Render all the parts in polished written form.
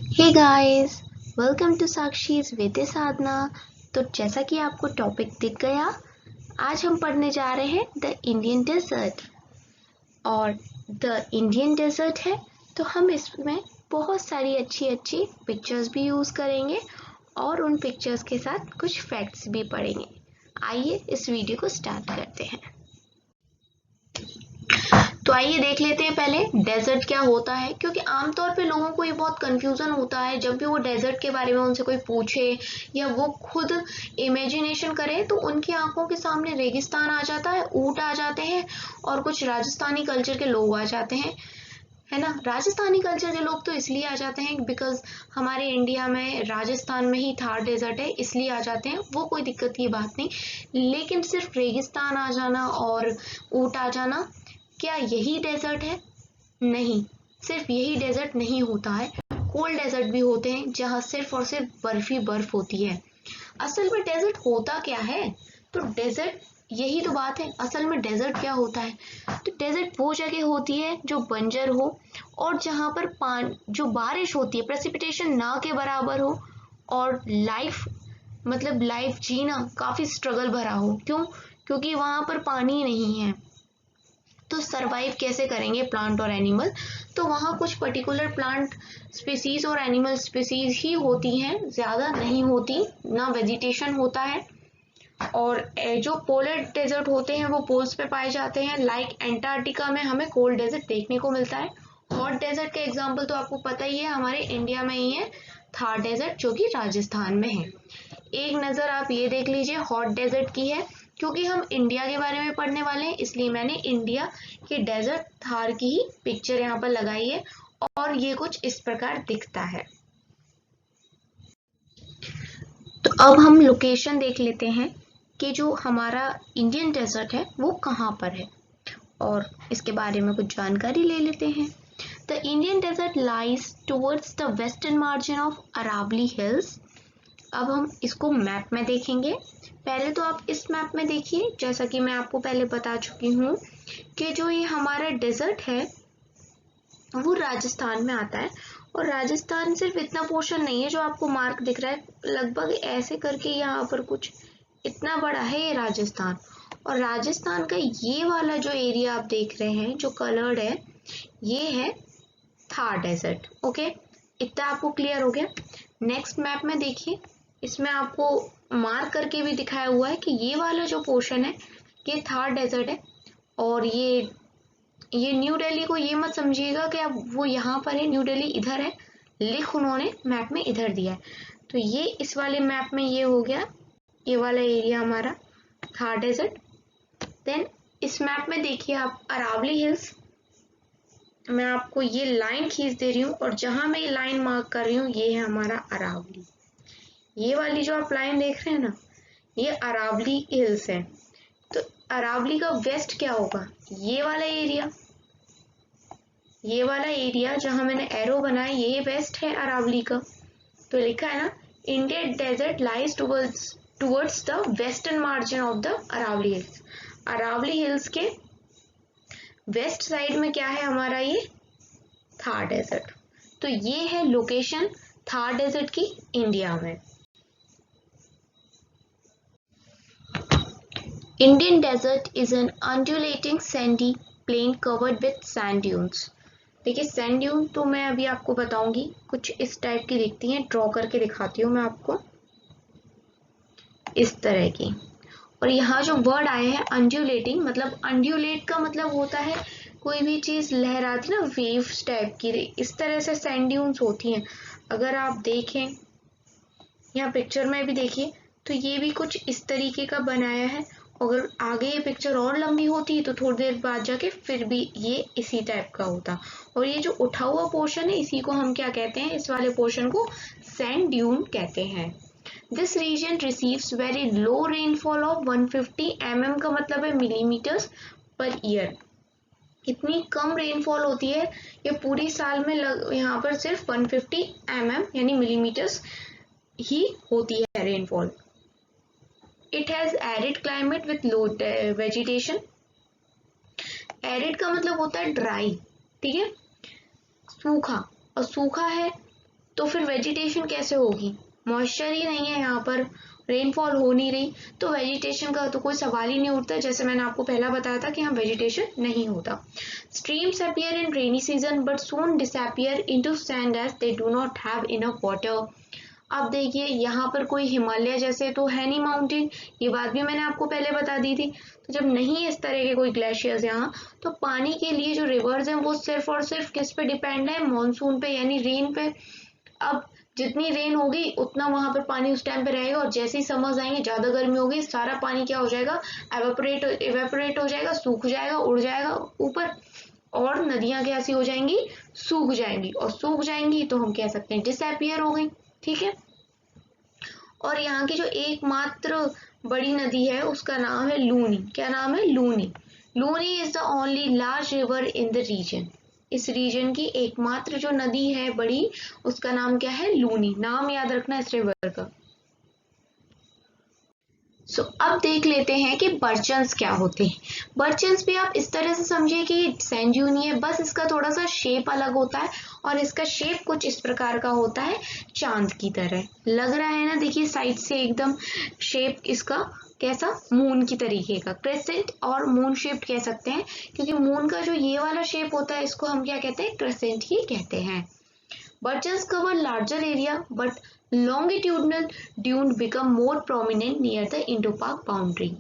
Hey guys, welcome to Sakshi's with Sadhana. तो जैसा कि आपको टॉपिक दिख गया, आज हम पढ़ने जा रहे हैं द इंडियन डेजर्ट। और द इंडियन डेजर्ट है तो हम इसमें बहुत सारी अच्छी अच्छी पिक्चर्स भी यूज़ करेंगे और उन पिक्चर्स के साथ कुछ फैक्ट्स भी पढ़ेंगे। आइए इस वीडियो को स्टार्ट करते हैं। तो आइए देख लेते हैं पहले डेजर्ट क्या होता है, क्योंकि आमतौर पे लोगों को ये बहुत कंफ्यूजन होता है जब भी वो डेजर्ट के बारे में उनसे कोई पूछे या वो खुद इमेजिनेशन करें तो उनकी आंखों के सामने रेगिस्तान आ जाता है, ऊंट आ जाते हैं और कुछ राजस्थानी कल्चर के लोग आ जाते हैं, है ना। राजस्थानी कल्चर के लोग तो इसलिए आ जाते हैं बिकॉज हमारे इंडिया में राजस्थान में ही थार डेजर्ट है, इसलिए आ जाते हैं, वो कोई दिक्कत की बात नहीं। लेकिन सिर्फ रेगिस्तान आ जाना और ऊंट आ जाना, क्या यही डेजर्ट है? नहीं, सिर्फ यही डेजर्ट नहीं होता है। कोल्ड डेजर्ट भी होते हैं जहाँ सिर्फ और सिर्फ बर्फ ही बर्फ होती है। असल में डेजर्ट होता क्या है? तो डेजर्ट, यही तो बात है, असल में डेजर्ट क्या होता है? तो डेजर्ट वो जगह होती है जो बंजर हो और जहाँ पर पानी, जो बारिश होती है, प्रेसिपिटेशन ना के बराबर हो और लाइफ, मतलब लाइफ जीना काफी स्ट्रगल भरा हो। क्यों? क्योंकि वहां पर पानी नहीं है, तो सरवाइव कैसे करेंगे प्लांट और एनिमल? तो वहाँ कुछ पर्टिकुलर प्लांट स्पीसीज और एनिमल स्पीसीज ही होती हैं, ज़्यादा नहीं होती, ना वेजिटेशन होता है। और जो पोलर डेजर्ट होते हैं वो पोल्स पे पाए जाते हैं, लाइक एंटार्क्टिका में हमें कोल्ड डेजर्ट देखने को मिलता है। हॉट डेजर्ट का एग्जाम्पल तो आपको पता ही है, हमारे इंडिया में ही है थार डेजर्ट जो कि राजस्थान में है। एक नज़र आप ये देख लीजिए हॉट डेजर्ट की है, क्योंकि हम इंडिया के बारे में पढ़ने वाले हैं इसलिए मैंने इंडिया के डेजर्ट थार की ही पिक्चर यहाँ पर लगाई है और ये कुछ इस प्रकार दिखता है। तो अब हम लोकेशन देख लेते हैं कि जो हमारा इंडियन डेजर्ट है वो कहाँ पर है और इसके बारे में कुछ जानकारी ले लेते हैं। The Indian desert lies towards the western margin of Aravalli hills. अब हम इसको मैप में देखेंगे। पहले तो आप इस मैप में देखिए, जैसा कि मैं आपको पहले बता चुकी हूँ कि जो ये हमारा डेजर्ट है वो राजस्थान में आता है। और राजस्थान सिर्फ इतना पोर्शन नहीं है जो आपको मार्क दिख रहा है, लगभग ऐसे करके यहाँ पर कुछ इतना बड़ा है ये राजस्थान। और राजस्थान का ये वाला जो एरिया आप देख रहे हैं जो कलर्ड है, ये है थार डेजर्ट। ओके, इतना आपको क्लियर हो गया। नेक्स्ट मैप में देखिए, इसमें आपको मार्क करके भी दिखाया हुआ है कि ये वाला जो पोर्शन है ये थार डेजर्ट है। और ये न्यू दिल्ली को ये मत समझिएगा कि अब वो यहाँ पर है, न्यू दिल्ली इधर है, लिख उन्होंने मैप में इधर दिया है। तो ये इस वाले मैप में ये हो गया, ये वाला एरिया हमारा थार डेजर्ट। देन इस मैप में देखिए आप अरावली हिल्स, मैं आपको ये लाइन खींच दे रही हूँ और जहां मैं ये लाइन मार्क कर रही हूँ ये है हमारा अरावली। ये वाली जो आप लाइन देख रहे हैं ना, ये अरावली हिल्स है। तो अरावली का वेस्ट क्या होगा? ये वाला एरिया, ये वाला एरिया जहां मैंने एरो बनाया ये वेस्ट है अरावली का। तो लिखा है ना, Indian desert lies towards the western margin of the Aravalli hills. Aravalli hills के वेस्ट साइड में क्या है हमारा? ये थार डेजर्ट। तो ये है लोकेशन थार डेजर्ट की इंडिया में। Indian desert is an undulating sandy plain covered with sand dunes। देखिए सैंड ड्यून तो मैं अभी आपको बताऊंगी, कुछ इस टाइप की दिखती हैं, ड्रॉ करके दिखाती हूँ मैं आपको, इस तरह की। और यहाँ जो वर्ड आए हैं अंड्यूलेटिंग, मतलब अंड्यूलेट का मतलब होता है कोई भी चीज लहराती ना, वेव्स टाइप की, इस तरह से सैंड ड्यून्स होती हैं। अगर आप देखें यहाँ पिक्चर में भी देखिए तो ये भी कुछ इस तरीके का बनाया है। अगर आगे ये पिक्चर और लंबी होती तो थोड़ी देर बाद जाके फिर भी ये इसी टाइप का होता। और ये जो उठा हुआ पोर्शन है इसी को हम क्या कहते हैं? इस वाले पोर्शन को सैंड ड्यून कहते हैं। This region receives very low rainfall of 150 mm, का मतलब है मिलीमीटर्स पर ईयर। इतनी कम रेनफॉल होती है, ये पूरी साल में यहाँ पर सिर्फ 150 mm यानी मिलीमीटर्स ही होती है rainfall. It has arid climate with low vegetation. Arid का मतलब होता है ड्राई, ठीक है, सूखा। और सूखा है तो फिर वेजिटेशन कैसे होगी? मॉइस्चर ही नहीं है यहाँ पर, रेनफॉल हो नहीं रही, तो वेजिटेशन का तो कोई सवाल ही नहीं उठता। जैसे मैंने आपको पहला बताया था कि यहाँ वेजिटेशन नहीं होता। Streams appear in rainy season but soon disappear into sand as they do not have enough water. अब देखिए यहाँ पर कोई हिमालय जैसे तो है नहीं माउंटेन, ये बात भी मैंने आपको पहले बता दी थी। तो जब नहीं इस तरह के कोई ग्लेशियर्स यहाँ, तो पानी के लिए जो रिवर्स हैं वो सिर्फ और सिर्फ किस पे डिपेंड है? मॉनसून पे, यानी रेन पे। अब जितनी रेन होगी उतना वहां पर पानी उस टाइम पे रहेगा, और जैसे ही समर्स आएंगे, ज्यादा गर्मी होगी, सारा पानी क्या हो जाएगा? एवेपोरेट हो जाएगा, सूख जाएगा, उड़ जाएगा ऊपर, और नदियां कैसी हो जाएंगी? सूख जाएंगी, और सूख जाएंगी तो हम कह सकते हैं डिसअपीयर हो गई। ठीक है। और यहाँ की जो एकमात्र बड़ी नदी है उसका नाम है लूनी। क्या नाम है? Luni. Luni is the only large river in the region. इस रीजन की एकमात्र जो नदी है बड़ी, उसका नाम क्या है? लूनी। नाम याद रखना इस रिवर का। अब देख लेते हैं कि बर्चन्स क्या होते हैं। बर्चन्स भी आप इस तरह से समझिए कि सैंड ड्यून ही है, बस इसका थोड़ा सा शेप अलग होता है, और इसका शेप कुछ इस प्रकार का होता है, चांद की तरह लग रहा है ना। देखिए साइड से एकदम शेप इसका कैसा? मून की तरीके का, क्रेसेंट और मून शेप कह सकते हैं, क्योंकि मून का जो ये वाला शेप होता है इसको हम क्या कहते हैं? क्रेसेंट ही कहते हैं। Birches cover larger area, but longitudinal dunes become more prominent near the Indo-Pak boundary.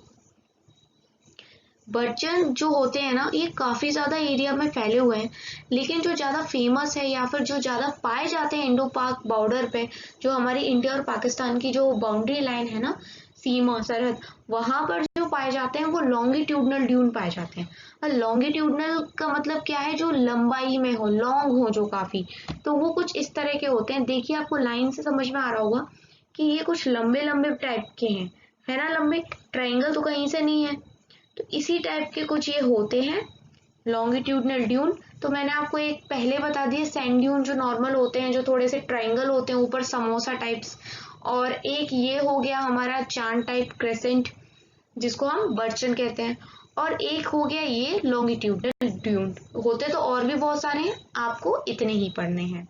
बर्चन जो होते हैं ना, ये काफी ज्यादा एरिया में फैले हुए हैं, लेकिन जो ज्यादा फेमस है या फिर जो ज्यादा पाए जाते हैं इंडो पाक बॉर्डर पे, जो हमारी इंडिया और पाकिस्तान की जो बाउंड्री लाइन है ना, सीमा सरहद, वहां पर जो पाए जाते हैं वो लॉन्गिट्यूडनल ड्यून पाए जाते हैं। और लॉन्गिट्यूडनल का मतलब क्या है? जो लंबाई में हो, लॉन्ग हो जो काफी, तो वो कुछ इस तरह के होते हैं। देखिए आपको लाइन से समझ में आ रहा होगा कि ये कुछ लंबे लंबे टाइप के हैं, है ना? लंबे ट्राइंगल तो कहीं से नहीं है, तो इसी टाइप के कुछ ये होते हैं लॉन्गिट्यूडनल ड्यून। तो मैंने आपको एक पहले बता दिए सैंड ड्यून जो नॉर्मल होते हैं, जो थोड़े से ट्राइंगल होते हैं, ऊपर समोसा टाइप्स, और एक ये हो गया हमारा चांद टाइप क्रेसेंट जिसको हम बर्चन कहते हैं, और एक हो गया ये लॉन्गिट्यूडनल ड्यून। होते तो और भी बहुत सारे हैं, आपको इतने ही पढ़ने हैं।